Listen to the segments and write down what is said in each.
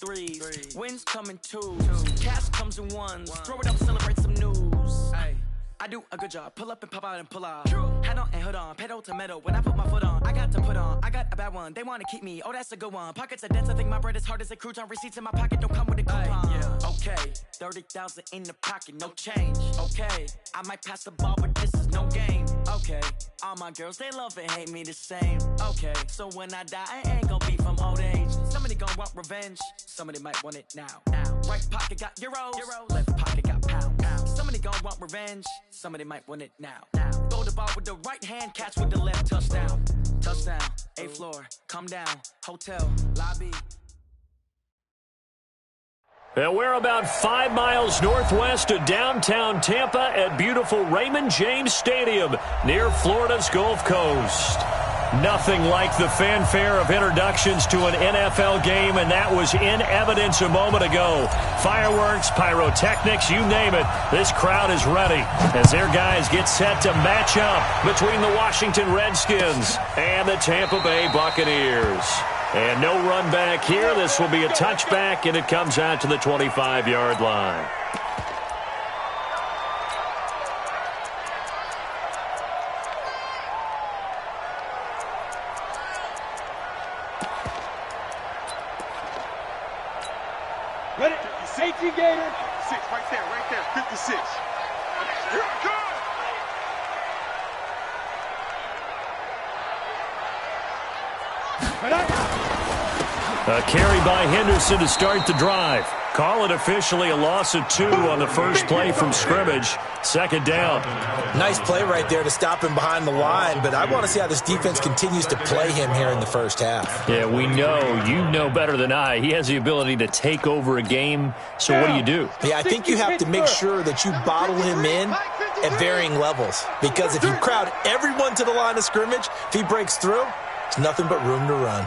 threes. Wins come in twos. Cash comes in ones. Throw it up, celebrate some news. I do a good job. Pull up and pop out and pull off. Head on and hood on. Pedal to metal. When I put my foot on, I got to put on. I got a bad one. They want to keep me. Oh, that's a good one. Pockets are dense. I think my bread is hard as a crouton. Receipts in my pocket don't come with a coupon. Okay, 30,000 in the pocket, no change. Okay, I might pass the ball, but this is no game. Okay, all my girls, they love and hate me the same. Okay, so when I die, I ain't gonna be from old age. Somebody gonna want revenge. Somebody might want it now. Right pocket got euros. Left pocket got pounds. Somebody gonna want revenge. Somebody might want it now. Throw the ball with the right hand, catch with the left. Touchdown. Touchdown. A floor. Come down. Hotel. Lobby. And we're about 5 miles northwest of downtown Tampa at beautiful Raymond James Stadium near Florida's Gulf Coast. Nothing like the fanfare of introductions to an NFL game, and that was in evidence a moment ago. Fireworks, pyrotechnics, you name it. This crowd is ready as their guys get set to match up between the Washington Redskins and the Tampa Bay Buccaneers. And no run back here. This will be a touchback, and it comes out to the 25-yard line. Ready? Safety gator. 6, right there, 56. Here it comes. A carry by Henderson to start the drive. Call it officially a loss of 2 on the first play from scrimmage. Second down. Nice play right there to stop him behind the line, but I want to see how this defense continues to play him here in the first half. Yeah, we know. You know better than I. He has the ability to take over a game, so what do? Yeah, I think you have to make sure that you bottle him in at varying levels, because if you crowd everyone to the line of scrimmage, if he breaks through, it's nothing but room to run.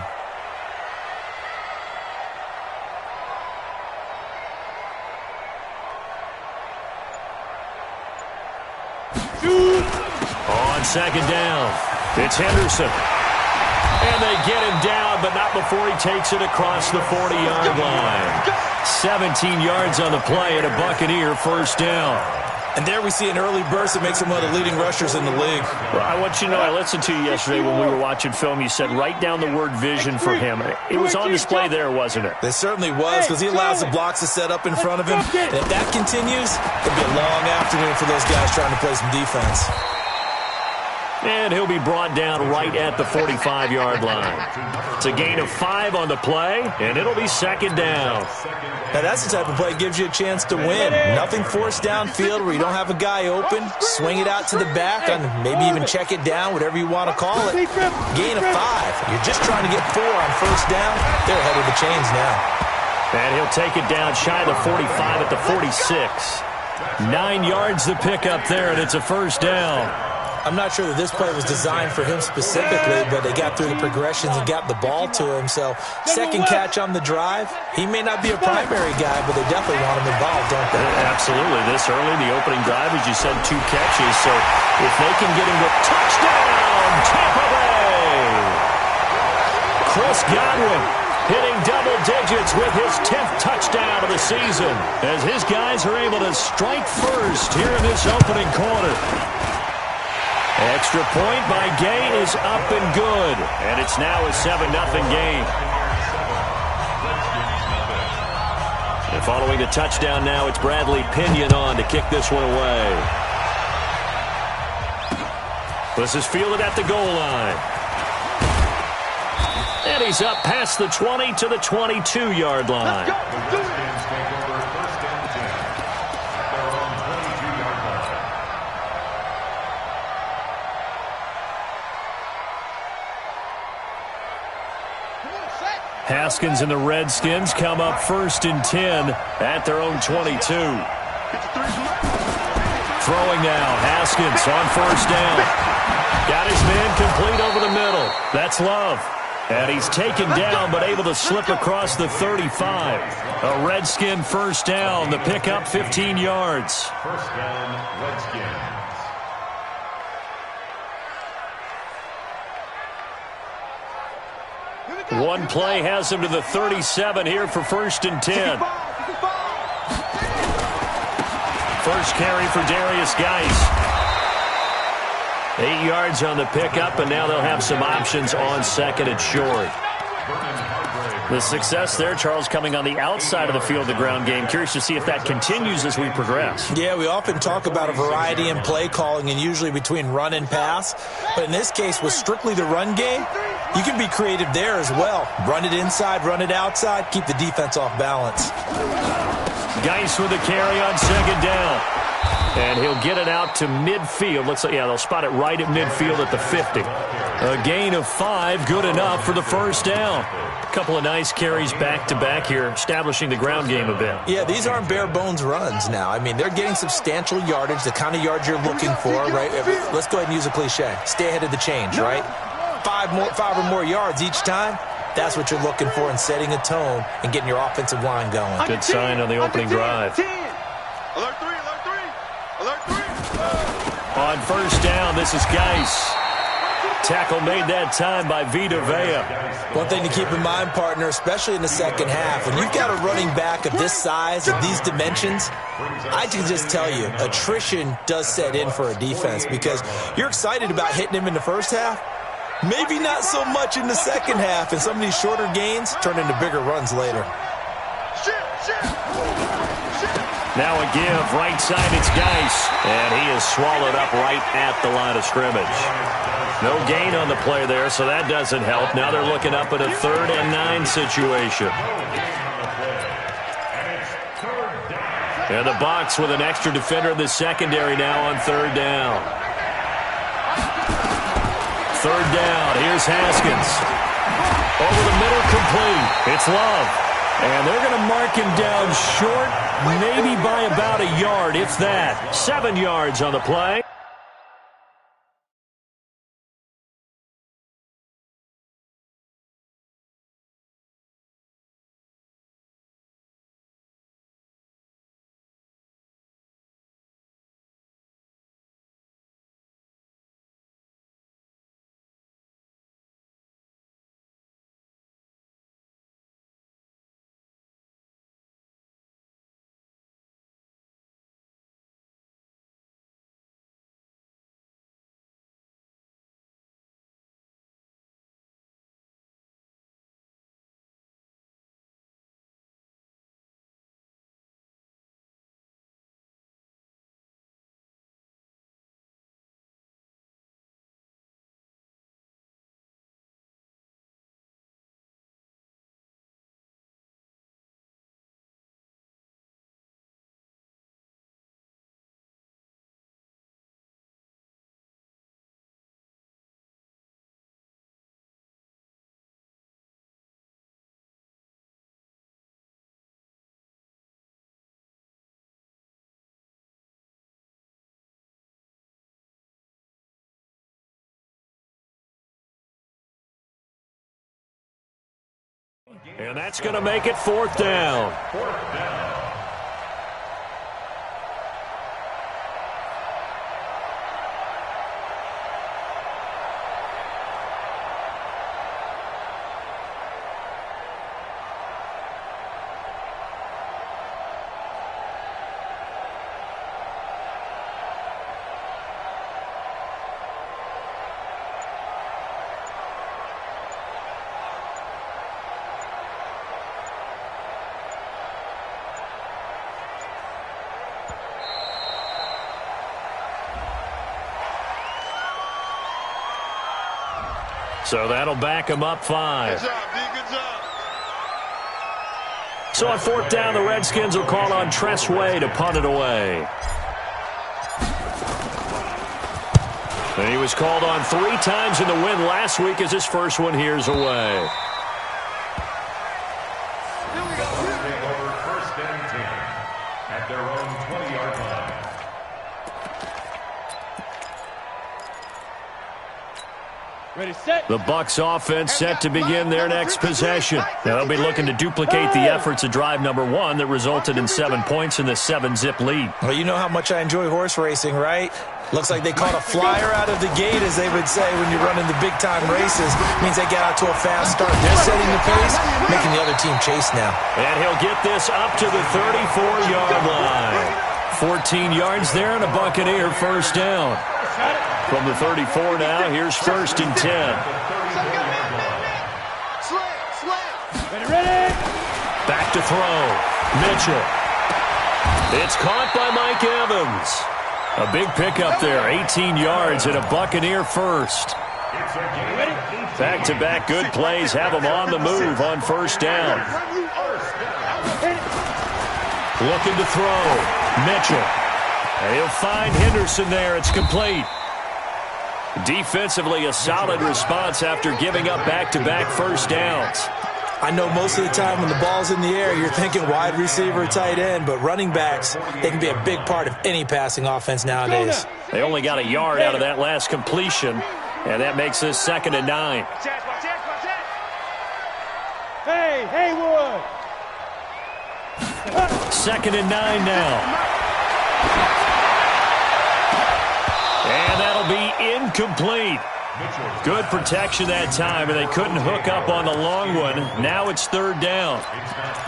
On second down, it's Henderson. And they get him down, but not before he takes it across the 40-yard line. 17 yards on the play and a Buccaneer first down. And there we see an early burst that makes him one of the leading rushers in the league. Well, I want you to know, I listened to you yesterday when we were watching film. You said write down the word vision for him. It was on display there, wasn't it? It certainly was, because he allows the blocks to set up in front of him. And if that continues, it'll be a long afternoon for those guys trying to play some defense. And he'll be brought down right at the 45-yard line. It's a gain of 5 on the play, and it'll be second down. Now that's the type of play that gives you a chance to win. Nothing forced downfield where you don't have a guy open. Swing it out to the back, and maybe even check it down, whatever you want to call it. Gain of 5. You're just trying to get 4 on first down. They're ahead of the chains now. And he'll take it down shy of the 45 at the 46. 9 yards to pick up there, and it's a first down. I'm not sure that this play was designed for him specifically, but they got through the progressions and got the ball to him. So second catch on the drive. He may not be a primary guy, but they definitely want him involved, don't they? Absolutely. This early in the opening drive, as you said, 2 catches. So if they can get him to touchdown, Tampa Bay! Chris Godwin hitting double digits with his 10th touchdown of the season as his guys are able to strike first here in this opening quarter. Extra point by Gay is up and good, and it's now a 7-0 game. And following the touchdown now, it's Bradley Pinion on to kick this one away. This is fielded at the goal line. And he's up past the 20 to the 22-yard line. Haskins and the Redskins come up first and 10 at their own 22. Throwing now, Haskins on first down. Got his man complete over the middle. That's Love. And he's taken down but able to slip across the 35. A Redskin first down. The pickup 15 yards. First down, Redskins. One play has him to the 37 here for 1st and 10. First carry for Darius Geis. 8 yards on the pickup, and now they'll have some options on 2nd and short. The success there, Charles, coming on the outside of the field, the ground game. Curious to see if that continues as we progress. Yeah, we often talk about a variety in play calling and usually between run and pass. But in this case, with strictly the run game, you can be creative there as well. Run it inside, run it outside, keep the defense off balance. Geis with a carry on 2nd down. And he'll get it out to midfield. Looks like, yeah, they'll spot it right at midfield at the 50. A gain of 5, good enough for the 1st down. A couple of nice carries back-to-back here, establishing the ground game a bit. Yeah, these aren't bare-bones runs now. I mean, they're getting substantial yardage, the kind of yards you're looking for, right? Let's go ahead and use a cliche. Stay ahead of the change, right? 5 or more yards each time. That's what you're looking for in setting a tone and getting your offensive line going. Good sign on the opening drive. Alert 3, alert 3, alert 3. On 1st down, this is Geis. Tackle made that time by Vita Vea. One thing to keep in mind, partner, especially in the second half, when you've got a running back of this size and these dimensions, I can just tell you, attrition does set in for a defense because you're excited about hitting him in the first half. Maybe not so much in the second half, and some of these shorter gains turn into bigger runs later. Now a give, right side, it's Geis, and he is swallowed up right at the line of scrimmage. No gain on the play there, so that doesn't help. Now they're looking up at a 3rd and 9 situation. And the Bucs with an extra defender in the secondary now on 3rd down. 3rd down, here's Haskins. Over the middle, complete. It's Love. And they're going to mark him down short, maybe by about a yard, if that. 7 yards on the play. And that's going to make it 4th down. So that'll back him up 5. Good job, D. Good job. So on 4th down, the Redskins will call on Tress Way to punt it away. And he was called on 3 times in the win last week as his first one here's away. First and 10 at their own 20-yard line. Ready, set. The Bucs offense set to begin their next possession. Now they'll be looking to duplicate the efforts of drive number 1 that resulted in 7 points in the 7-zip lead. Well, you know how much I enjoy horse racing, right? Looks like they caught a flyer out of the gate, as they would say when you're running the big-time races. Means they get out to a fast start. They're setting the pace, making the other team chase now. And he'll get this up to the 34-yard line. 14 yards there and a Buccaneer first down. From the 34 now, here's 1st and 10. Back to throw. Mitchell. It's caught by Mike Evans. A big pickup there, 18 yards and a Buccaneer first. Back-to-back good plays have them on the move on first down. Looking to throw. Mitchell. And he'll find Henderson there. It's complete. Defensively, a solid response after giving up back-to-back first downs. I know most of the time when the ball's in the air, you're thinking wide receiver, tight end, but running backs, they can be a big part of any passing offense nowadays. They only got a yard out of that last completion, and that makes this 2nd and 9. Hey, Haywood! 2nd and 9 now. And that'll be incomplete. Good protection that time, and they couldn't hook up on the long one. Now it's 3rd down.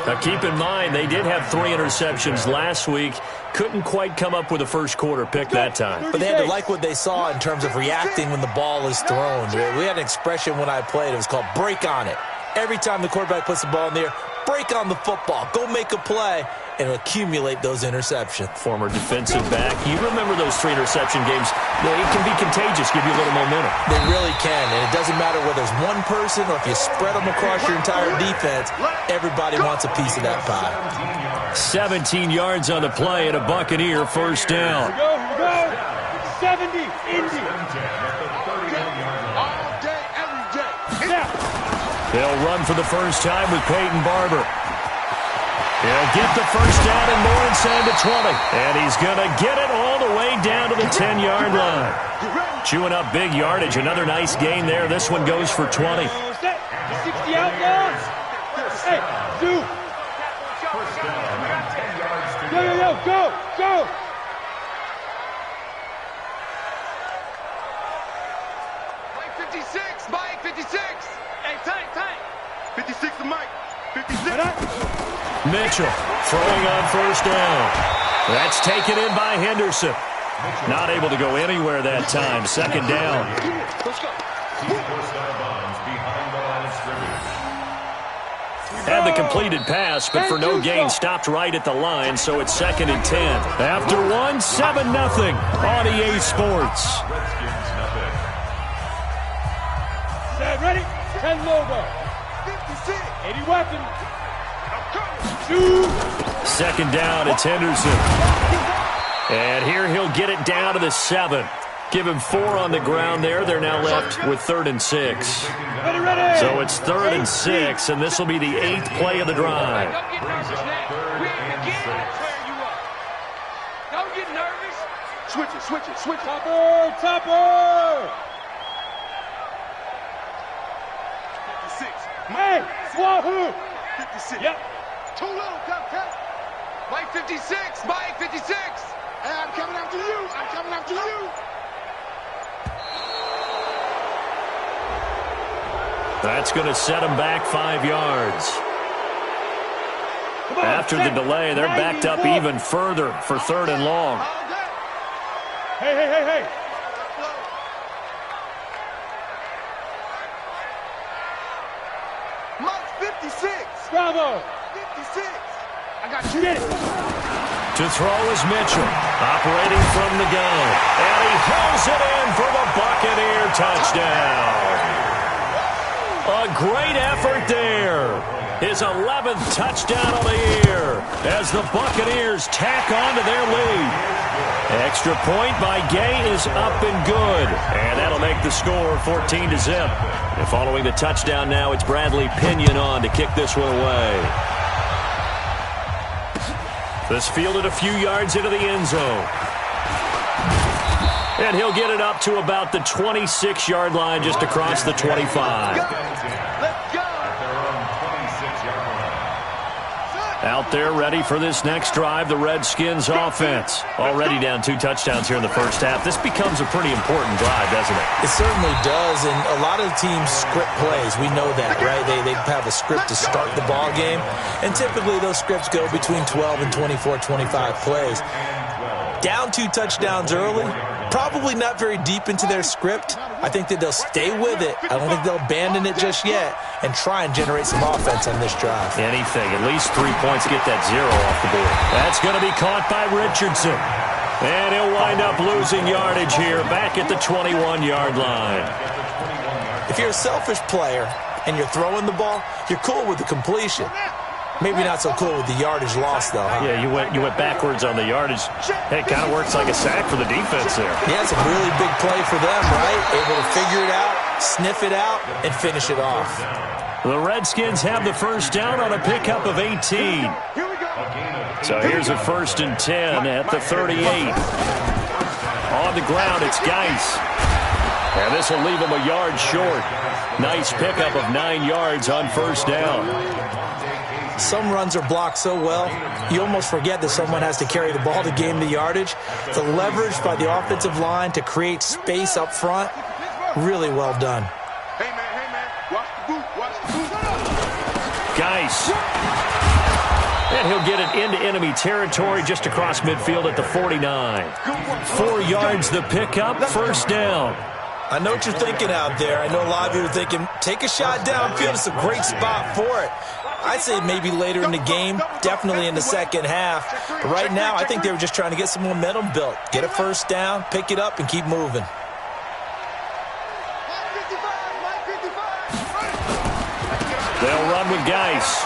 Now keep in mind, they did have 3 interceptions last week. Couldn't quite come up with a first quarter pick that time. But they had to like what they saw in terms of reacting when the ball is thrown. We had an expression when I played. It was called break on it. Every time the quarterback puts the ball in the air, break on the football. Go make a play and accumulate those interceptions. Former defensive back. You remember those 3 interception games. It can be contagious, give you a little momentum. They really can, and it doesn't matter whether it's one person or if you spread them across your entire defense, everybody wants a piece of that pie. 17 yards on the play and a Buccaneer first down. Here we go. 70, Indy. All day, every day. Now. They'll run for the first time with Peyton Barber. He'll get the first down and more inside the 20. And he's going to get it all the way down to the 10-yard line. Chewing up big yardage. Another nice gain there. This one goes for 20. 60 out yards. Hey, do. Go. Mike 56, Mike 56. Hey, tank. 56 to Mike. 56. Mitchell throwing on first down. That's taken in by Henderson. Not able to go anywhere that time. 2nd down. Had the completed pass, but for no gain, stopped right at the line, so it's 2nd and 10. After 1, 7-0 on EA Sports. Set, ready? 10 logo. 56. 80 weapons. 2nd down, it's Henderson. And here he'll get it down to the 7. Give him 4 on the ground there. They're now left with 3rd and 6. So it's 3rd and 6, and this will be the 8th play of the drive. Don't get nervous. Switch it. Topper. 56. Hey, Wahoo. 56. Yep. Too low, count. Mike 56. Hey, I'm coming after you. That's going to set them back 5 yards. After the delay, they're backed up even further for 3rd and long. Hey. Mike 56. Bravo. 56. I got you. Get it. To throw is Mitchell, operating from the gun. And he hauls it in for the Buccaneer touchdown. A great effort there. His 11th touchdown of the year as the Buccaneers tack on to their lead. Extra point by Gay is up and good. And that'll make the score 14-0. And following the touchdown now, it's Bradley Pinion on to kick this one away. This fielded a few yards into the end zone. And he'll get it up to about the 26-yard line just across the 25. Out there ready for this next drive, the Redskins offense. Already down 2 touchdowns here in the first half. This becomes a pretty important drive, doesn't it? It certainly does, and a lot of the teams script plays. We know that, right? They have a script to start the ball game, and typically those scripts go between 12 and 24, 25 plays. Down 2 touchdowns early, probably not very deep into their script. I think that they'll stay with it. I don't think they'll abandon it just yet and try and generate some offense on this drive. Anything. At least 3 points, get that 0 off the board. That's going to be caught by Richardson. And he'll wind up losing yardage here back at the 21-yard line. If you're a selfish player and you're throwing the ball, you're cool with the completion. Maybe not so cool with the yardage loss, though, huh? Yeah, you went backwards on the yardage. Hey, it kind of works like a sack for the defense there. Yeah, it's a really big play for them, right? Able to figure it out, sniff it out, and finish it off. The Redskins have the first down on a pickup of 18. So here's a 1st and 10 at the 38. On the ground, it's Geis. And this will leave him a yard short. Nice pickup of 9 yards on first down. Some runs are blocked so well, you almost forget that someone has to carry the ball to gain the yardage. The leverage by the offensive line to create space up front, really well done. Hey, man, watch the boot. Geis. And he'll get it into enemy territory just across midfield at the 49. 4 yards the pickup, first down. I know what you're thinking out there. I know a lot of you are thinking, take a shot downfield. It's a great spot for it. I'd say maybe later in the game, definitely in the second half. But right now, I think they were just trying to get some momentum built. Get a first down, pick it up, and keep moving. They'll run with Geis.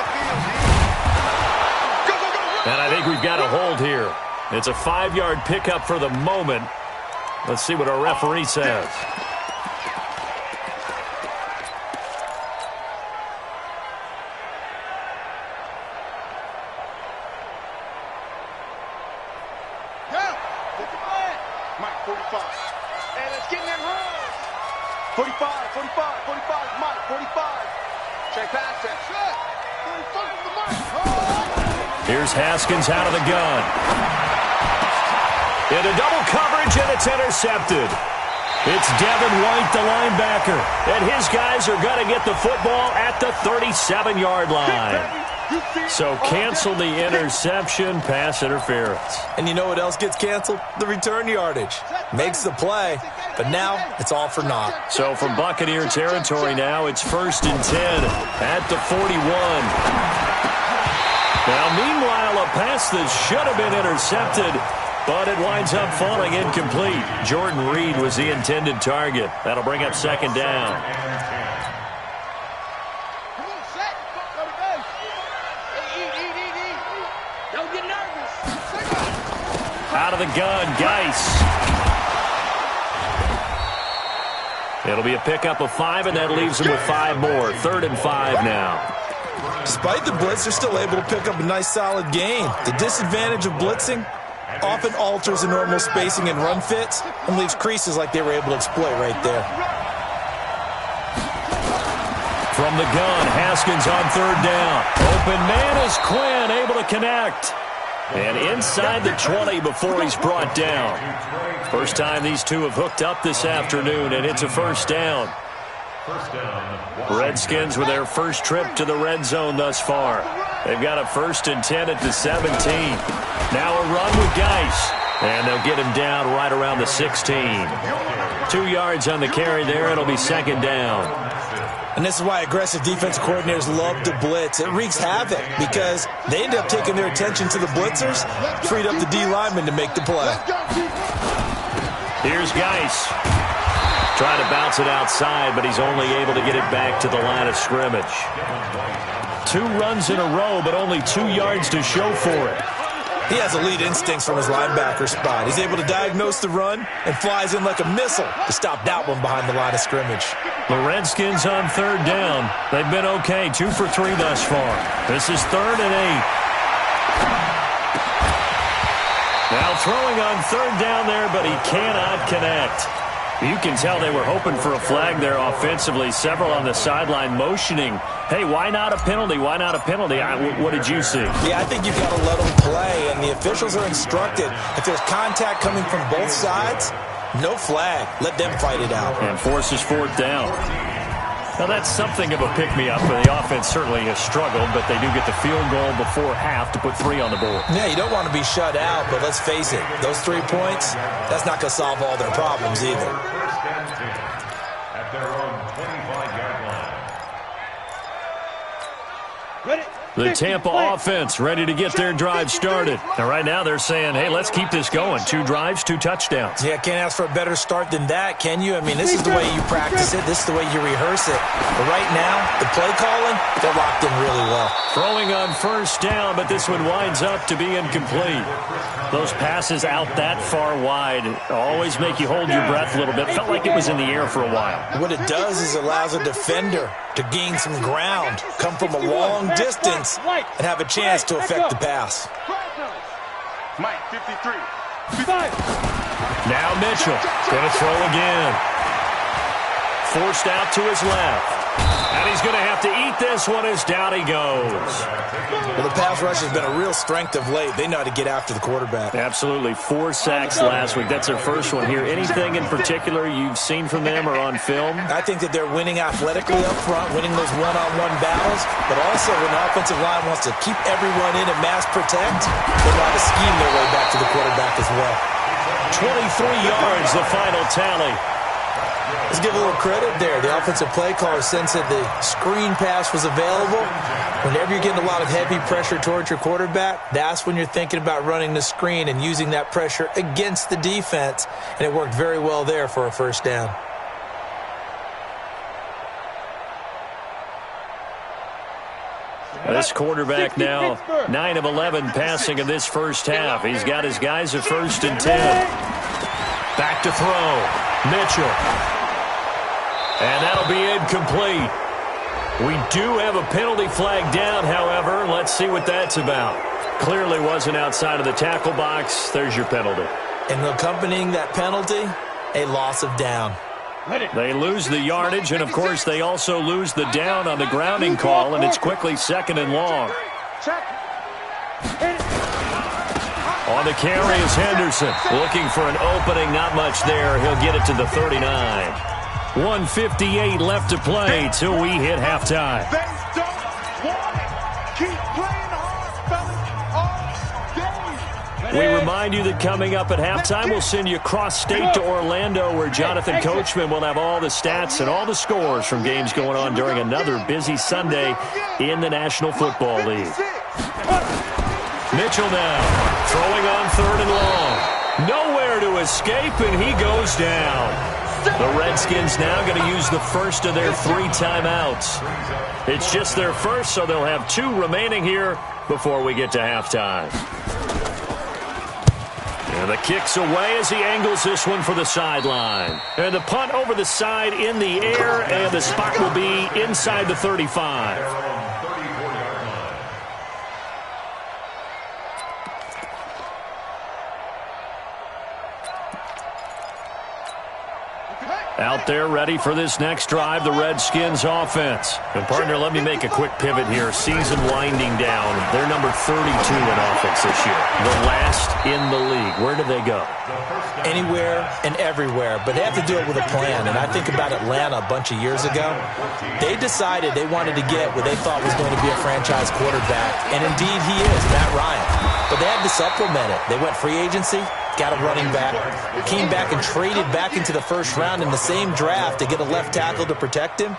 And I think we've got a hold here. It's a 5-yard pickup for the moment. Let's see what our referee says. Mike, 45. And let's get in that hole. 45, Mike, 45. Check pass that. 45 to Mike. Here's Haskins out of the gun. Into double coverage, and it's intercepted. It's Devin White, the linebacker. And his guys are going to get the football at the 37-yard line. So cancel the interception, pass interference. And you know what else gets canceled? The return yardage. Makes the play, but now it's all for naught. So from Buccaneer territory now, it's 1st and 10 at the 41. Now, meanwhile, a pass that should have been intercepted, but it winds up falling incomplete. Jordan Reed was the intended target. That'll bring up 2nd down. Out of the gun, Geis. It'll be a pickup of 5, and that leaves them with 5 more. 3rd and 5 now. Despite the blitz, they're still able to pick up a nice, solid gain. The disadvantage of blitzing often alters the normal spacing and run fits and leaves creases like they were able to exploit right there. From the gun, Haskins on 3rd down. Open man is Quinn, able to connect. And inside the 20 before he's brought down. First time these two have hooked up this afternoon, and it's a 1st down. Redskins with their first trip to the red zone thus far. They've got a 1st and 10 at the 17. Now a run with Geis. And they'll get him down right around the 16. 2 yards on the carry there. It'll be 2nd down. And this is why aggressive defensive coordinators love to blitz. It wreaks havoc because they end up taking their attention to the blitzers, freed up the D lineman to make the play. Here's Geis. Trying to bounce it outside, but he's only able to get it back to the line of scrimmage. 2 runs in a row, but only 2 yards to show for it. He has elite instincts from his linebacker spot. He's able to diagnose the run and flies in like a missile to stop that one behind the line of scrimmage. The Redskins on 3rd down. They've been okay, 2 for 3 thus far. This is 3rd and 8. Now throwing on 3rd down there, but he cannot connect. You can tell they were hoping for a flag there offensively. Several on the sideline motioning, hey, why not a penalty? Why not a penalty? What did you see? Yeah, I think you've got to let them play, and the officials are instructed. If there's contact coming from both sides, no flag. Let them fight it out. And forces fourth down. Now, that's something of a pick-me-up. The offense certainly has struggled, but they do get the field goal before half to put 3 on the board. Yeah, you don't want to be shut out, but let's face it, those 3 points, that's not going to solve all their problems either. At their own 25-yard line. Ready? The Tampa offense ready to get their drive started. And right now they're saying, hey, let's keep this going. 2 drives, 2 touchdowns. Yeah, can't ask for a better start than that, can you? I mean, this is the way you practice it. This is the way you rehearse it. But right now, the play calling, they're locked in really well. Throwing on first down, but this one winds up to be incomplete. Those passes out that far wide always make you hold your breath a little bit. Felt like it was in the air for a while. What it does is allows a defender to gain some ground, come from a long distance, and have a chance to affect the pass. Mike, 53. Now Mitchell going to throw again. Forced out to his left. And he's going to have to eat this one as down he goes. Well, the pass rush has been a real strength of late. They know how to get after the quarterback. Absolutely. 4 sacks last week. That's their first one here. Anything in particular you've seen from them or on film? I think that they're winning athletically up front, winning those one-on-one battles, but also when the offensive line wants to keep everyone in and mass protect, they know how to scheme their way back to the quarterback as well. 23 yards, the final tally. Let's give a little credit there. The offensive play caller sensed that the screen pass was available. Whenever you're getting a lot of heavy pressure towards your quarterback, that's when you're thinking about running the screen and using that pressure against the defense. And it worked very well there for a first down. This quarterback now 9 of 11 passing in this first half. He's got his guys at 1st and 10. Back to throw. Mitchell. And that'll be incomplete. We do have a penalty flag down, however. Let's see what that's about. Clearly wasn't outside of the tackle box. There's your penalty. And accompanying that penalty, a loss of down. They lose the yardage, and, of course, they also lose the down on the grounding call, and it's quickly 2nd and long. On the carry is Henderson. Looking for an opening, not much there. He'll get it to the 39. 1:58 left to play till we hit halftime. They don't want it. Keep playing hard, fellas, all day. We remind you that coming up at halftime, we'll send you cross-state to Orlando, where Jonathan Coachman will have all the stats and all the scores from games going on during another busy Sunday in the National Football League. Mitchell now throwing on 3rd and long. Nowhere to escape, and he goes down. The Redskins now going to use the first of their 3 timeouts. It's just their first, so they'll have 2 remaining here before we get to halftime. And the kick's away as he angles this one for the sideline. And the punt over the side in the air, and the spot will be inside the 35. Out there ready for this next drive, the Redskins offense. And, partner, let me make a quick pivot here. Season winding down. They're number 32 in offense this year. The last in the league. Where do they go? Anywhere and everywhere, but they have to do it with a plan. And I think about Atlanta a bunch of years ago. They decided they wanted to get what they thought was going to be a franchise quarterback, and indeed he is, Matt Ryan. But they had to supplement it. They went free agency, got a running back, came back and traded back into the first round in the same draft to get a left tackle to protect him.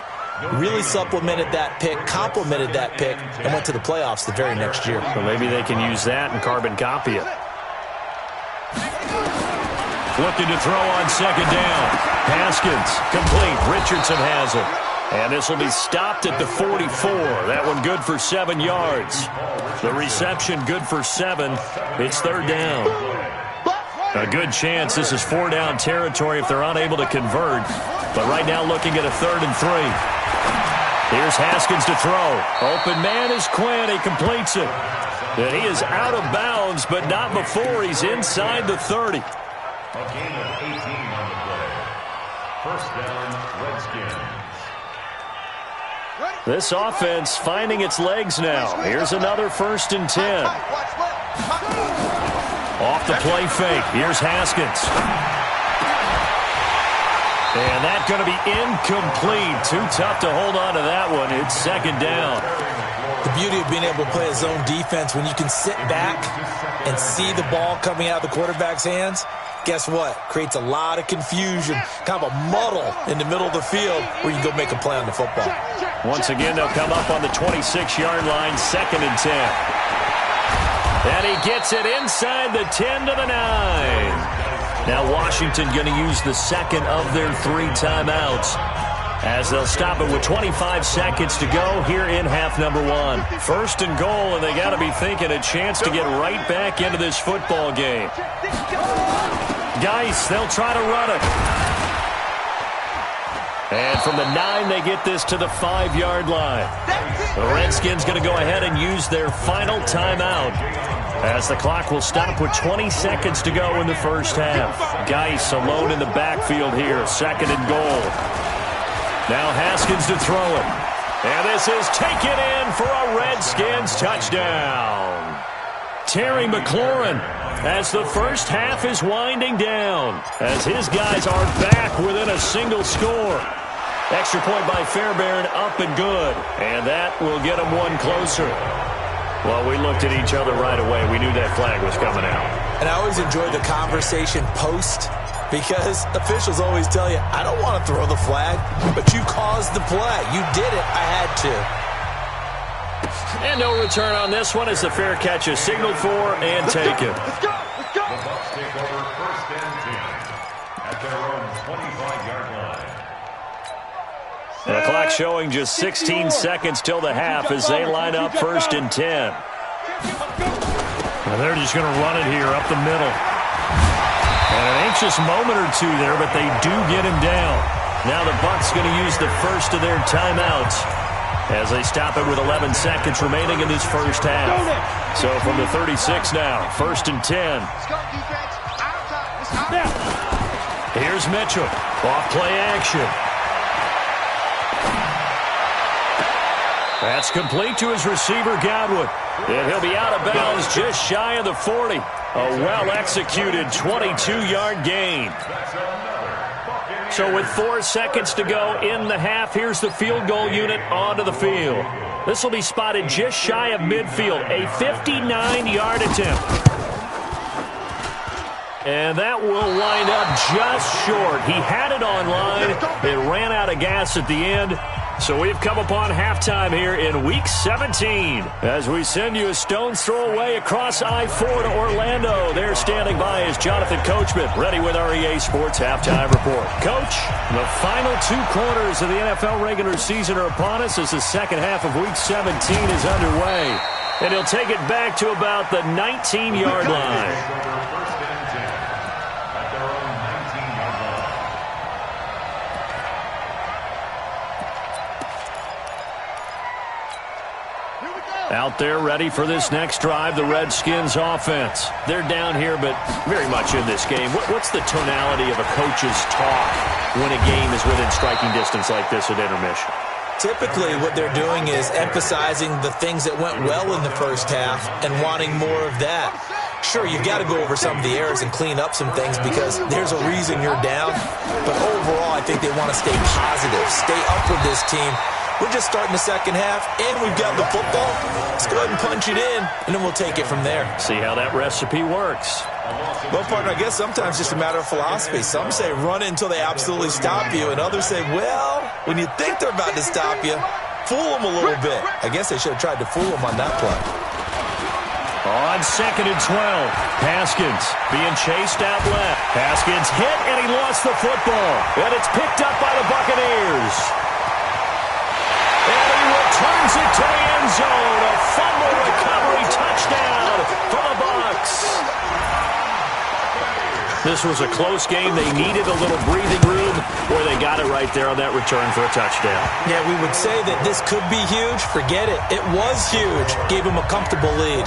Really supplemented that pick, complemented that pick, and went to the playoffs the very next year. So maybe they can use that and carbon copy it. Looking to throw on 2nd down. Haskins, complete. Richardson has it. And this will be stopped at the 44. That one good for 7 yards. The reception good for 7. It's 3rd down. A good chance this is 4-down territory if they're unable to convert. But right now looking at a 3rd and 3. Here's Haskins to throw. Open man is Quinn. He completes it. And he is out of bounds, but not before he's inside the 30. A gain of 18 on the play. First down, Redskins. This offense finding its legs now. Here's another 1st and 10. Off the play fake. Here's Haskins. And that's going to be incomplete. Too tough to hold on to that one. It's 2nd down. The beauty of being able to play a zone defense when you can sit back and see the ball coming out of the quarterback's hands, guess what? Creates a lot of confusion, kind of a muddle in the middle of the field where you can go make a play on the football. Once again, they'll come up on the 26-yard line, 2nd and 10. And he gets it inside the 10 to the 9. Now Washington going to use the 2nd of their 3 timeouts as they'll stop it with 25 seconds to go here in half number 1. 1st and goal, and they got to be thinking a chance to get right back into this football game. Geis, they'll try to run it. And from the 9, they get this to the 5-yard line. The Redskins going to go ahead and use their final timeout as the clock will stop with 20 seconds to go in the first half. Geis alone in the backfield here, 2nd and goal. Now Haskins to throw it. And this is taken in for a Redskins touchdown. Terry McLaurin as the first half is winding down, as his guys are back within a single score. Extra point by Fairbairn, up and good. And that will get them one closer. Well, we looked at each other right away. We knew that flag was coming out. And I always enjoy the conversation post, because officials always tell you, I don't want to throw the flag, but you caused the play. You did it. I had to. And no return on this one as the fair catch is signaled for and taken. Let's go! Let's go! The Bucs take over 1st and 10 at their own 25-yard line. The clock showing just 16 seconds till the half as they line up 1st and 10. Well, they're just going to run it here up the middle. And an anxious moment or two there, but they do get him down. Now the Bucs going to use the first of their timeouts as they stop it with 11 seconds remaining in this first half. So from the 36 now, 1st and 10. Let's go, defense. Out of time. Here's Mitchell. Off play action. That's complete to his receiver, Godwin. And he'll be out of bounds just shy of the 40. A well-executed 22-yard gain. So with 4 seconds to go in the half, here's the field goal unit onto the field. This will be spotted just shy of midfield, a 59-yard attempt. And that will wind up just short. He had it on line. It ran out of gas at the end. So we've come upon halftime here in Week 17 as we send you a stone's throw away across I-4 to Orlando. There standing by is Jonathan Coachman, ready with our EA Sports Halftime Report. Coach, the final 2 quarters of the NFL regular season are upon us as the second half of Week 17 is underway. And he'll take it back to about the 19-yard line. Out there ready for this next drive, the Redskins offense. They're down here, but very much in this game. What's the tonality of a coach's talk when a game is within striking distance like this at intermission? Typically, what they're doing is emphasizing the things that went well in the first half and wanting more of that. Sure, you've got to go over some of the errors and clean up some things because there's a reason you're down. But overall, I think they want to stay positive, stay up with this team. We're just starting the second half, and we've got the football. Let's go ahead and punch it in, and then we'll take it from there. See how that recipe works. Well, partner, I guess sometimes it's just a matter of philosophy. Some say run until they absolutely stop you, and others say, well, when you think they're about to stop you, fool them a little bit. I guess they should have tried to fool them on that play. On 2nd and 12, Haskins being chased out left. Haskins hit, and he lost the football. And it's picked up by the Buccaneers. And he returns it to the end zone. A fumble recovery touchdown for the Bucs. This was a close game. They needed a little breathing room, where they got it right there on that return for a touchdown. Yeah, we would say that this could be huge. Forget it. It was huge. Gave him a comfortable lead.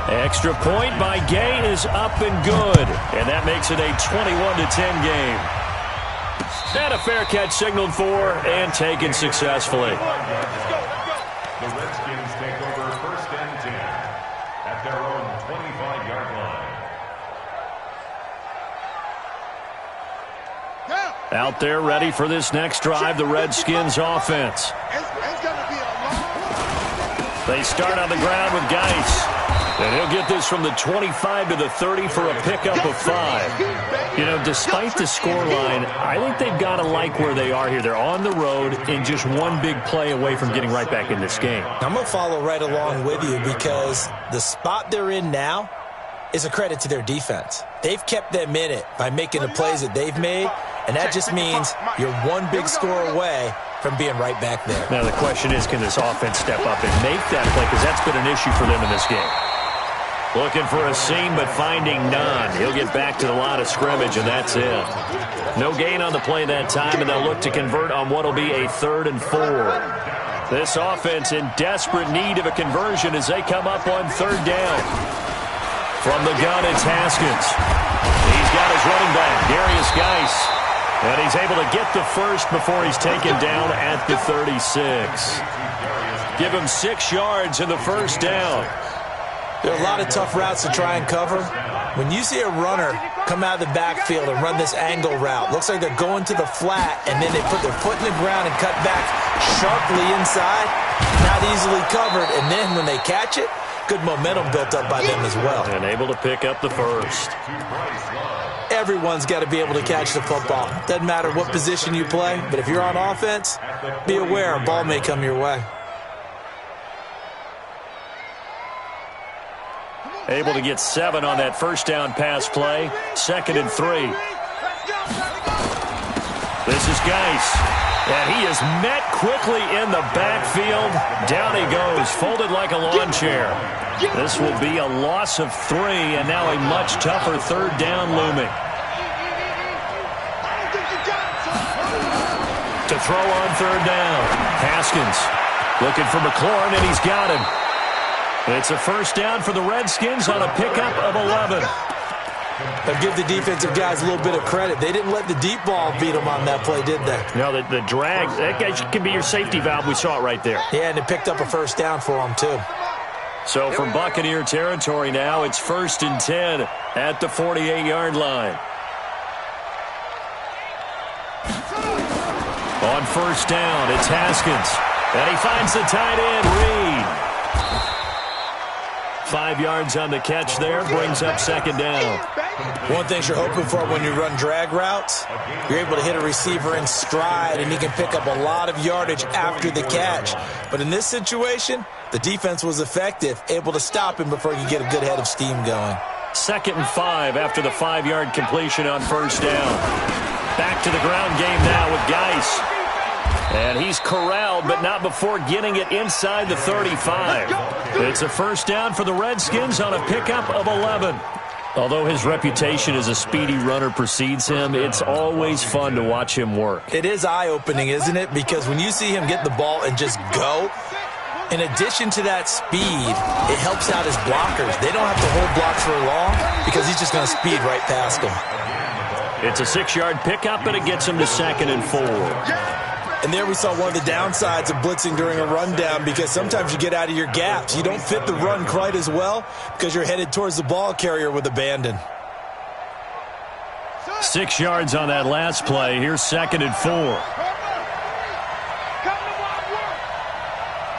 Extra point by Gay is up and good. And that makes it a 21-10 game. And a fair catch signaled for and taken successfully. The Redskins take over 1st and 10 at their own 25-yard line. Out there ready for this next drive, the Redskins offense. They start on the ground with Geis. And he'll get this from the 25 to the 30 for a pickup of 5. You know, despite the scoreline, I think they've got to like where they are here. They're on the road and just one big play away from getting right back in this game. I'm going to follow right along with you because the spot they're in now is a credit to their defense. They've kept them in it by making the plays that they've made, and that just means you're one big score away from being right back there. Now the question is, can this offense step up and make that play? Because that's been an issue for them in this game. Looking for a seam, but finding none. He'll get back to the line of scrimmage, and that's it. No gain on the play that time, and they'll look to convert on what will be a 3rd and 4. This offense in desperate need of a conversion as they come up on 3rd down. From the gun, it's Haskins. He's got his running back, Darius Geis. And he's able to get the first before he's taken down at the 36. Give him 6 yards in the first down. There are a lot of tough routes to try and cover. When you see a runner come out of the backfield and run this angle route, looks like they're going to the flat, and then they put their foot in the ground and cut back sharply inside, not easily covered, and then when they catch it, good momentum built up by them as well. And able to pick up the first. Everyone's got to be able to catch the football. Doesn't matter what position you play, but if you're on offense, be aware a ball may come your way. Able to get 7 on that first down pass play. 2nd and 3. This is Geis. And he is met quickly in the backfield. Down he goes, folded like a lawn chair. This will be a loss of 3, and now a much tougher 3rd down looming. To throw on 3rd down. Haskins looking for McLaurin, and he's got him. It's a first down for the Redskins on a pickup of 11. I'll give the defensive guys a little bit of credit. They didn't let the deep ball beat them on that play, did they? No, the drag, that can be your safety valve. We saw it right there. Yeah, and it picked up a first down for them, too. So from Buccaneer territory now, it's 1st and 10 at the 48-yard line. On first down, it's Haskins. And he finds the tight end, Reed. 5 yards on the catch there, brings up 2nd down. One thing you're hoping for when you run drag routes, you're able to hit a receiver in stride, and he can pick up a lot of yardage after the catch. But in this situation, the defense was effective, able to stop him before he could get a good head of steam going. 2nd and 5 after the 5-yard completion on first down. Back to the ground game now with Geis. And he's corralled, but not before getting it inside the 35. It's a first down for the Redskins on a pickup of 11. Although his reputation as a speedy runner precedes him, it's always fun to watch him work. It is eye-opening, isn't it? Because when you see him get the ball and just go, in addition to that speed, it helps out his blockers. They don't have to hold blocks for long because he's just going to speed right past them. It's a 6-yard pickup, and it gets him to 2nd and 4. And there we saw one of the downsides of blitzing during a rundown, because sometimes you get out of your gaps. You don't fit the run quite as well because you're headed towards the ball carrier with abandon. 6 yards on that last play. Here's 2nd and 4. Come to my work.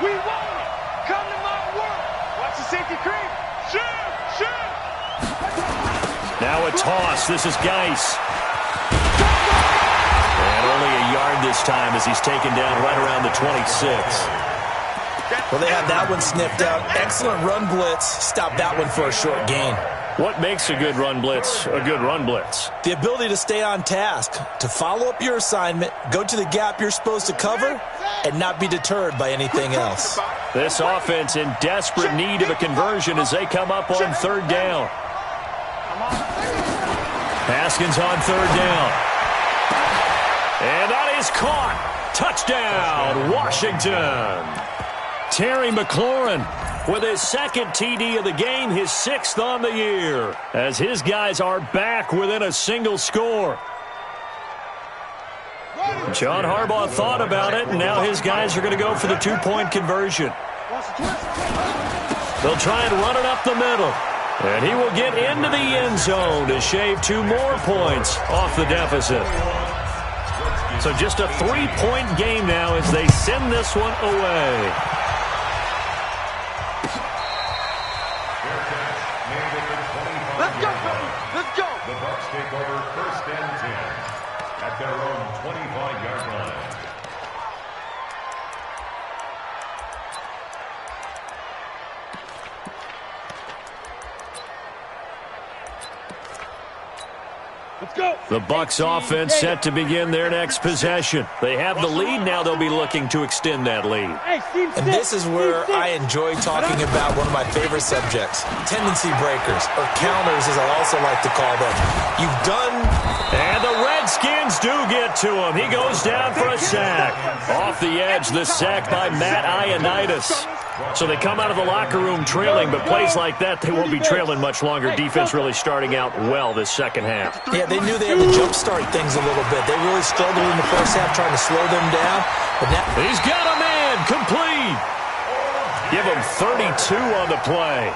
We want it. Come to my work. Watch the safety creep. Shoot. Now a toss. This is Geis. And only a yard this time as he's taken down right around the 26. Well, they have that one sniffed out. Excellent run blitz. Stop that one for a short gain. What makes a good run blitz a good run blitz? The ability to stay on task, to follow up your assignment, go to the gap you're supposed to cover, and not be deterred by anything else. This offense in desperate need of a conversion as they come up on 3rd down. Haskins on 3rd down. And that is caught. Touchdown, Washington. Terry McLaurin with his 2nd TD of the game, his 6th on the year, as his guys are back within a single score. John Harbaugh thought about it, and now his guys are going to go for the two-point conversion. They'll try and run it up the middle. And he will get into the end zone to shave 2 more points off the deficit. So just a 3-point game now as they send this one away. Let's go, baby. Let's go. The Bucs take over first and 10 at their own 25-yard line. Let's go. The Bucs offense set to begin their next possession. They have the lead. Now they'll be looking to extend that lead. And this is where I enjoy talking about one of my favorite subjects, tendency breakers, or counters as I also like to call them. You've done... And the Redskins do get to him. He goes down for a sack. Off the edge, the sack by Matt Ioannidis. So they come out of the locker room trailing, but plays like that, they won't be trailing much longer. Defense really starting out well this second half. Yeah, they knew they had to jumpstart things a little bit. They really struggled in the first half trying to slow them down. But now he's got a man, complete. Give him 32 on the play.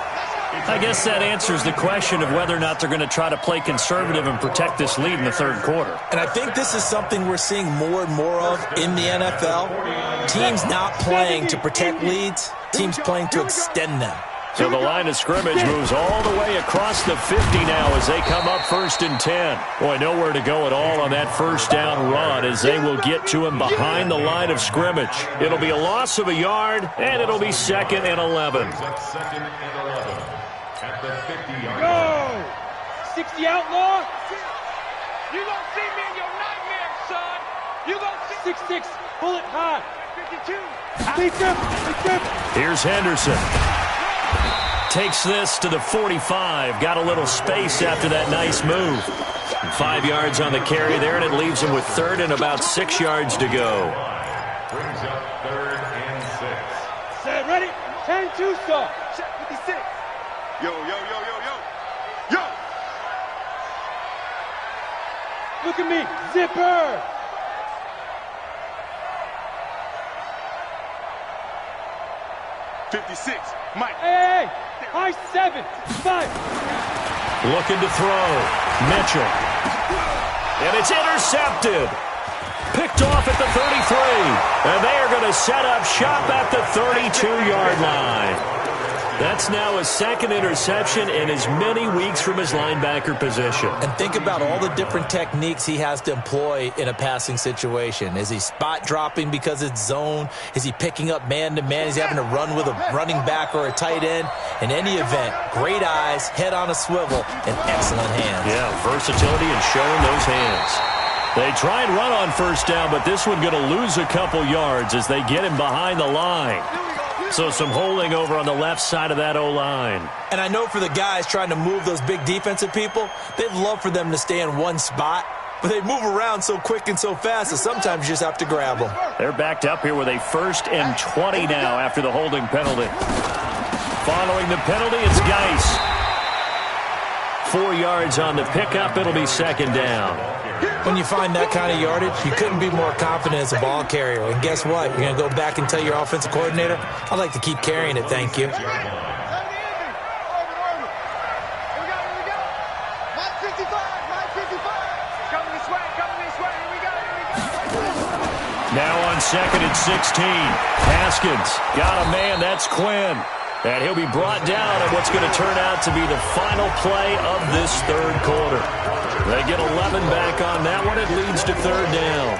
I guess that answers the question of whether or not they're going to try to play conservative and protect this lead in the third quarter. And I think this is something we're seeing more and more of in the NFL. Teams not playing to protect leads, teams playing to extend them. So the line of scrimmage moves all the way across the 50 now as they come up first and 10. Boy, nowhere to go at all on that first down run as they will get to him behind the line of scrimmage. It'll be a loss of a yard, and it'll be 2nd and 11. Second and 11 at the 50-yard Go. line. 60 outlaw. You gonna see me in your nightmare, son. You gonna see 6'6", bullet high. 52. Beat them. Here's Henderson. Takes this to the 45. Got a little space after that nice move. 5 yards on the carry there, and it leaves him with 3rd and about 6 yards to go. Brings up 3rd and 6. Set, ready? 10-2, sir. Check 56. Yo. Look at me, zipper. Mike. Hey, high 7, 5. Looking to throw. Mitchell. And it's intercepted. Picked off at the 33. And they are going to set up shop at the 32-yard line. That's now his 2nd interception in as many weeks from his linebacker position. And think about all the different techniques he has to employ in a passing situation. Is he spot dropping because it's zone? Is he picking up man-to-man? Is he having to run with a running back or a tight end? In any event, great eyes, head on a swivel, and excellent hands. Yeah, versatility and showing those hands. They try and run on first down, but this one going to lose a couple yards as they get him behind the line. So some holding over on the left side of that O-line. And I know for the guys trying to move those big defensive people, they'd love for them to stay in one spot, but they move around so quick and so fast that sometimes you just have to grab them. They're backed up here with a 1st and 20 now after the holding penalty. Following the penalty, it's Geis. 4 yards on the pickup. It'll be 2nd down. When you find that kind of yardage, you couldn't be more confident as a ball carrier. And guess what? You're going to go back and tell your offensive coordinator, I'd like to keep carrying it, thank you. Now on 2nd and 16. Haskins got a man. That's Quinn. And he'll be brought down at what's going to turn out to be the final play of this 3rd quarter. They get 11 back on that one. It leads to 3rd down.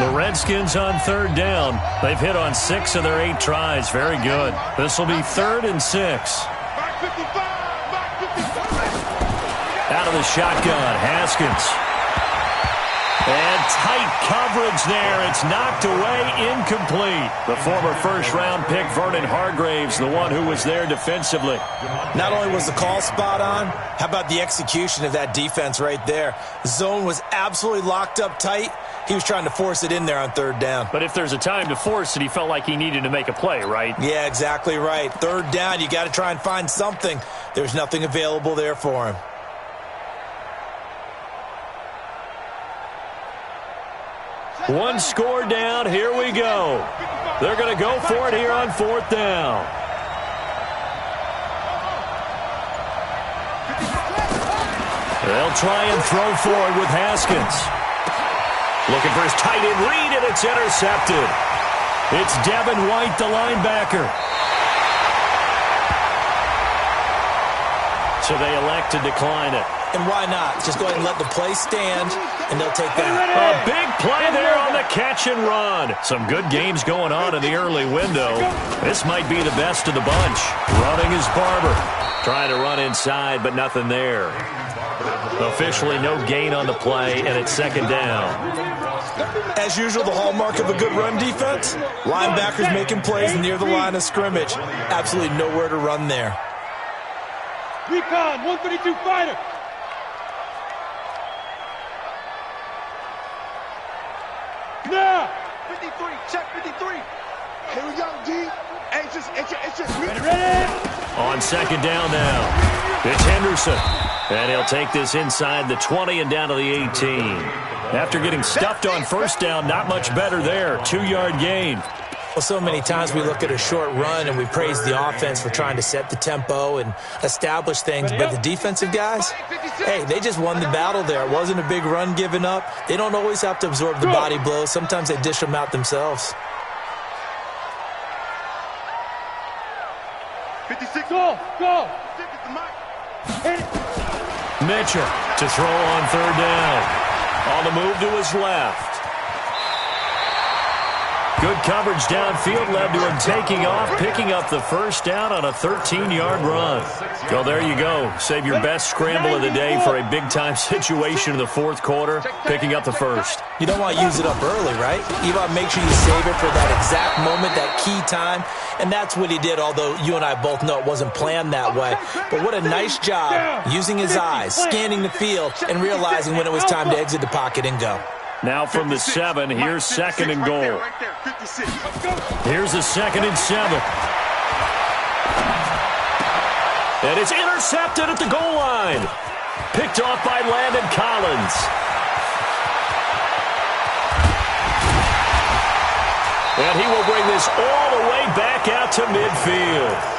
The Redskins on 3rd down. They've hit on 6 of their 8 tries. Very good. This will be 3rd and 6. Out of the shotgun, Haskins. And tight coverage there. It's knocked away, incomplete. The former first-round pick, Vernon Hargreaves, the one who was there defensively. Not only was the call spot on, how about the execution of that defense right there? Zone was absolutely locked up tight. He was trying to force it in there on third down. But if there's a time to force it, he felt like he needed to make a play, right? Yeah, exactly right. Third down, you got to try and find something. There's nothing available there for him. One score down. Here we go. They're going to go for it here on fourth down. They'll try and throw forward with Haskins. Looking for his tight end read, and it's intercepted. It's Devin White, the linebacker. So they elect to decline it. And why not? Just go ahead and let the play stand, and they'll take that. A big play there on the catch and run. Some good games going on in the early window. This might be the best of the bunch. Running is Barber. Trying to run inside, but nothing there. Officially no gain on the play, and it's second down. As usual, the hallmark of a good run defense, linebackers making plays near the line of scrimmage. Absolutely nowhere to run there. Recon, 132 fighter. Now. 53, check 53. Here we go, D. Hey, it's just ready. On second down now, it's Henderson. And he'll take this inside the 20 and down to the 18. After getting stuffed on first down, not much better there. 2-yard gain. Well, so many times we look at a short run and we praise the offense for trying to set the tempo and establish things, but the defensive guys, hey, they just won the battle there. It wasn't a big run given up. They don't always have to absorb the body blows. Sometimes they dish them out themselves. 56, go! Mitchell to throw on third down. On the move to his left. Good coverage downfield led to him taking off, picking up the first down on a 13-yard run. Well, there you go. Save your best scramble of the day for a big-time situation in the fourth quarter, picking up the first. You don't want to use it up early, right? You want to make sure you save it for that exact moment, that key time, and that's what he did, although you and I both know it wasn't planned that way. But what a nice job using his eyes, scanning the field, and realizing when it was time to exit the pocket and go. Now from the 7, here's second and goal. Here's a 2nd and 7. And it's intercepted at the goal line. Picked off by Landon Collins. And he will bring this all the way back out to midfield.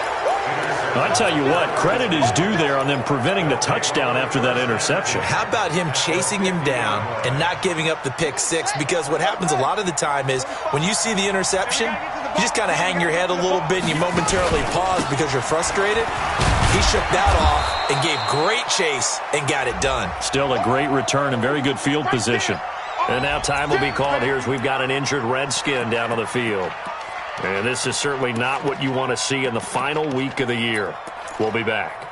I tell you what, credit is due there on them preventing the touchdown after that interception. How about him chasing him down and not giving up the pick six? Because what happens a lot of the time is when you see the interception, you just kind of hang your head a little bit and you momentarily pause because you're frustrated. He shook that off and gave great chase and got it done. Still a great return and very good field position. And now time will be called here as we've got an injured Redskin down on the field. And this is certainly not what you want to see in the final week of the year. We'll be back.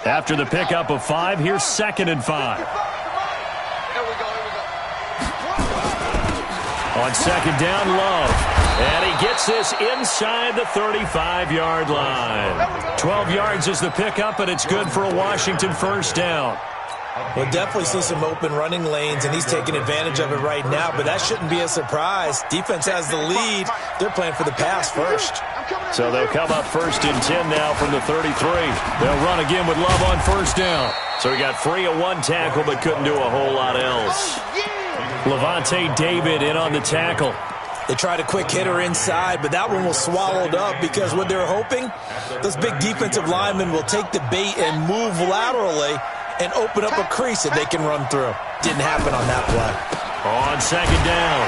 After the pickup of 5, here's 2nd and 5. On second down, Love. And he gets this inside the 35-yard line. 12 yards is the pickup, and it's good for a Washington first down. We'll definitely see some open running lanes, and he's taking advantage of it right now, but that shouldn't be a surprise. Defense has the lead. They're playing for the pass first. So they'll come up 1st and 10 now from the 33. They'll run again with Love on first down. So he got free of one tackle but couldn't do a whole lot else. Levante David in on the tackle. They tried a quick hitter inside, but that one was swallowed up because what they're hoping, those big defensive linemen will take the bait and move laterally and open up a crease that they can run through. Didn't happen on that play. On second down,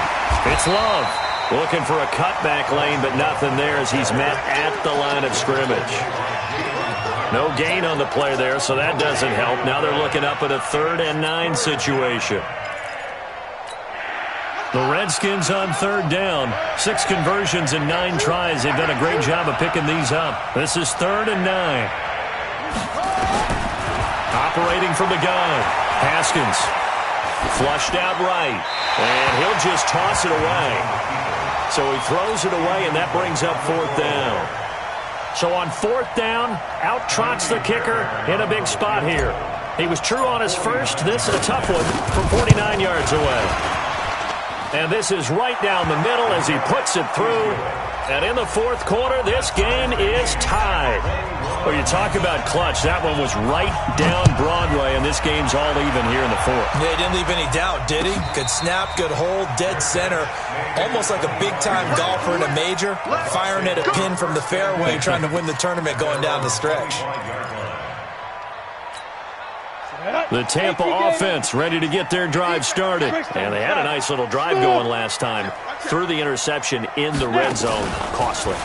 it's Love. Looking for a cutback lane, but nothing there as he's met at the line of scrimmage. No gain on the play there, so that doesn't help. Now they're looking up at a 3rd and 9 situation. The Redskins on 3rd down. 6 conversions and 9 tries. They've done a great job of picking these up. This is 3rd and 9. operating from the gun. Haskins flushed out right, and he'll just toss it away. So he throws it away, and that brings up 4th down. So on 4th down, out trots the kicker in a big spot here. He was true on his first. This is a tough one from 49 yards away. And this is right down the middle as he puts it through. And in the 4th quarter, this game is tied. Well, you talk about clutch. That one was right down Broadway, and this game's all even here in the 4th. Yeah, he didn't leave any doubt, did he? Good snap, good hold, dead center. Almost like a big-time golfer in a major, firing at a pin from the fairway, trying to win the tournament going down the stretch. The Tampa offense ready to get their drive started. And they had a nice little drive going last time. Threw the interception in the red zone. Costly.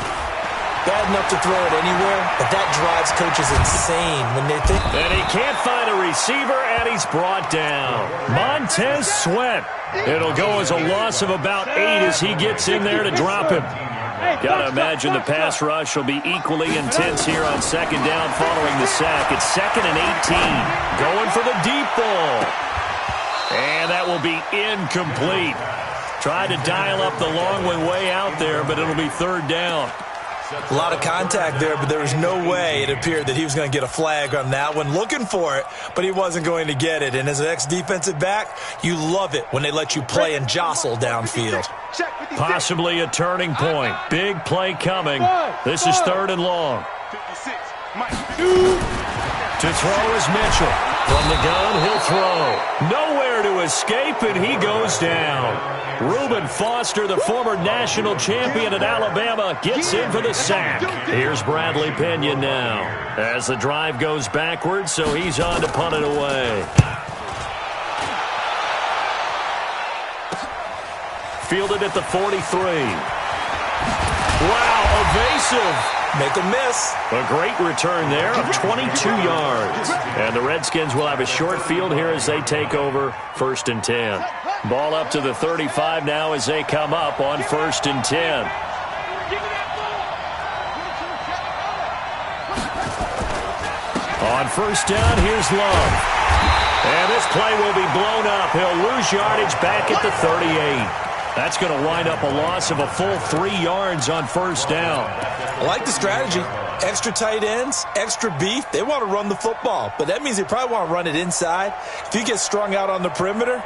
Bad enough to throw it anywhere, but that drives coaches insane when they think. And he can't find a receiver, and he's brought down. Montez Sweat. It'll go as a loss of about 8 as he gets in there to drop him. Got to imagine the pass rush will be equally intense here on 2nd down following the sack. It's 2nd and 18. Going for the deep ball. And that will be incomplete. Tried to dial up the long one way out there, but it'll be 3rd down. A lot of contact there, but there was no way it appeared that he was going to get a flag on that one. Looking for it, but he wasn't going to get it. And as an ex-defensive back, you love it when they let you play and jostle downfield. Possibly a turning point. Big play coming. This is 3rd and long. To throw is Mitchell. From the gun, he'll throw. Nowhere to escape, and he goes down. Reuben Foster, the former national champion at Alabama, gets in for the sack. Here's Bradley Pinion now as the drive goes backwards, so he's on to punt it away. Fielded at the 43. Wow, evasive. Make a miss. A great return there of 22 yards. And the Redskins will have a short field here as they take over 1st and 10. Ball up to the 35 now as they come up on 1st and 10. On 1st down, here's Love. And this play will be blown up. He'll lose yardage back at the 38. That's going to wind up a loss of a full 3 yards on 1st down. I like the strategy. Extra tight ends, extra beef. They want to run the football, but that means they probably want to run it inside. If you get strung out on the perimeter,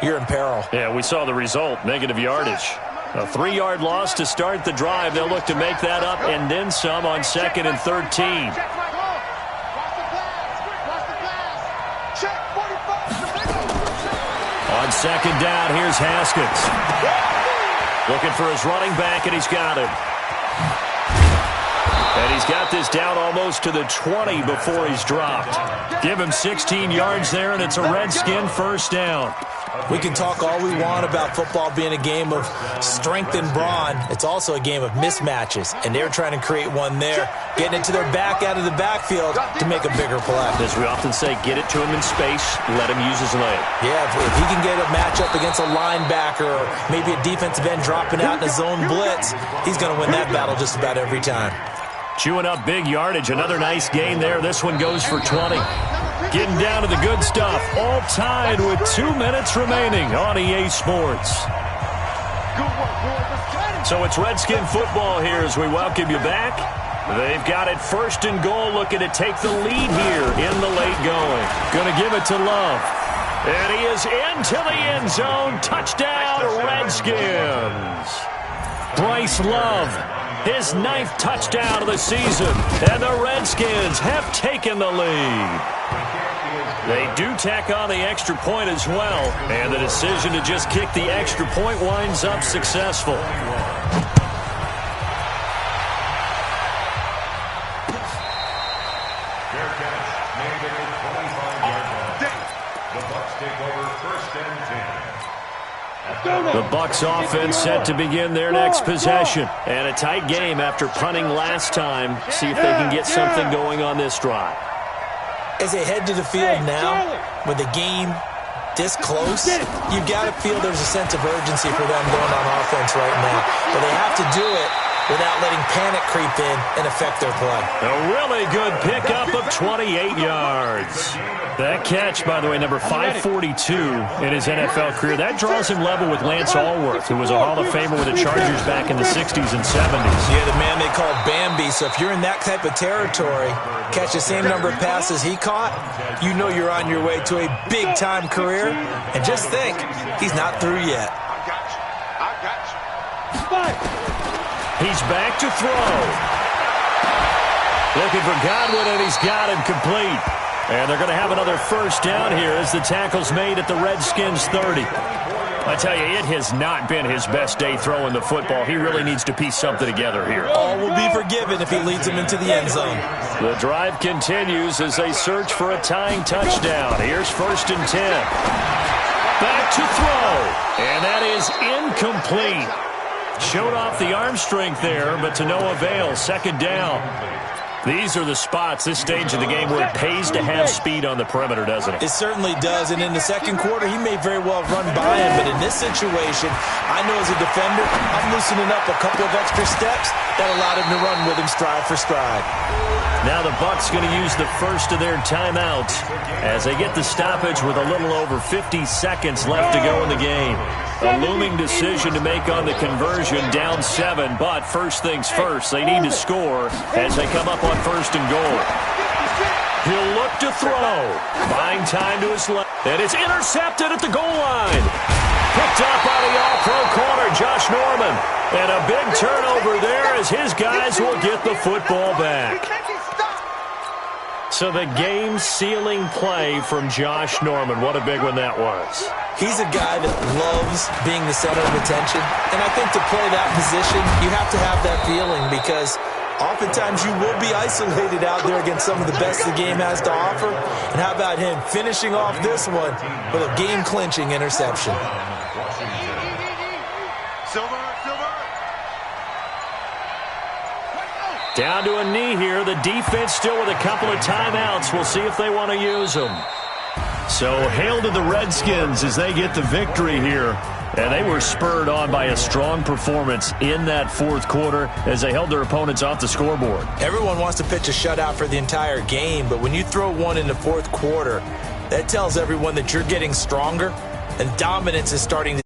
you're in peril. Yeah, we saw the result, negative yardage. A 3-yard loss to start the drive. They'll look to make that up and then some on 2nd and 13. On 2nd down, here's Haskins. Looking for his running back, and he's got him. And he's got this down almost to the 20 before he's dropped. Give him 16 yards there, and it's a Redskin 1st down. We can talk all we want about football being a game of strength and brawn. It's also a game of mismatches, and they're trying to create one there, getting it to their back out of the backfield to make a bigger play. As we often say, get it to him in space, let him use his leg. Yeah, if he can get a matchup against a linebacker or maybe a defensive end dropping out in a zone blitz, he's going to win that battle just about every time. Chewing up big yardage. Another nice gain there. This one goes for 20. Getting down to the good stuff. All tied with 2 minutes remaining on EA Sports. So it's Redskin football here as we welcome you back. They've got it 1st and goal, looking to take the lead here in the late going. Going to give it to Love. And he is into the end zone. Touchdown, Redskins. Bryce Love, his 9th touchdown of the season. And the Redskins have taken the lead. They do tack on the extra point as well. And the decision to just kick the extra point winds up successful. The Bucs offense set to begin their next possession. And a tight game after punting last time. See if they can get something going on this drive. As they head to the field now, with the game this close, you've got to feel there's a sense of urgency for them going on offense right now. But they have to do it without letting panic creep in and affect their play. A really good pickup of 28 yards. That catch, by the way, number 542 in his NFL career. That draws him level with Lance Allworth, who was a Hall of Famer with the Chargers back in the 60s and 70s. Yeah, the man they call Bambi. So if you're in that type of territory, catch the same number of passes he caught, you know you're on your way to a big-time career. And just think, he's not through yet. I got you. He's back to throw. Looking for Godwin, and he's got him complete. And they're going to have another first down here as the tackle's made at the Redskins 30. I tell you, it has not been his best day throwing the football. He really needs to piece something together here. All will be forgiven if he leads them into the end zone. The drive continues as they search for a tying touchdown. Here's 1st and 10. Back to throw. And that is incomplete. Showed off the arm strength there, but to no avail. 2nd down. These are the spots, this stage of the game, where it pays to have speed on the perimeter, doesn't it? It certainly does, and in the second quarter, he may very well run by him, but in this situation, I know as a defender, I'm loosening up a couple of extra steps that allowed him to run with him stride for stride. Now the Bucs going to use the first of their timeouts as they get the stoppage with a little over 50 seconds left to go in the game. A looming decision to make on the conversion, down 7, but first things first, they need to score as they come up on 1st and goal. He'll look to throw, buying time to his left, and it's intercepted at the goal line. Picked up by the all-pro corner, Josh Norman, and a big turnover there as his guys will get the football back. So the game-sealing play from Josh Norman. What a big one that was. He's a guy that loves being the center of attention. And I think to play that position, you have to have that feeling because oftentimes you will be isolated out there against some of the best the game has to offer. And how about him finishing off this one with a game-clinching interception? Down to a knee here. The defense still with a couple of timeouts. We'll see if they want to use them. So hail to the Redskins as they get the victory here. And they were spurred on by a strong performance in that 4th quarter as they held their opponents off the scoreboard. Everyone wants to pitch a shutout for the entire game, but when you throw one in the 4th quarter, that tells everyone that you're getting stronger and dominance is starting to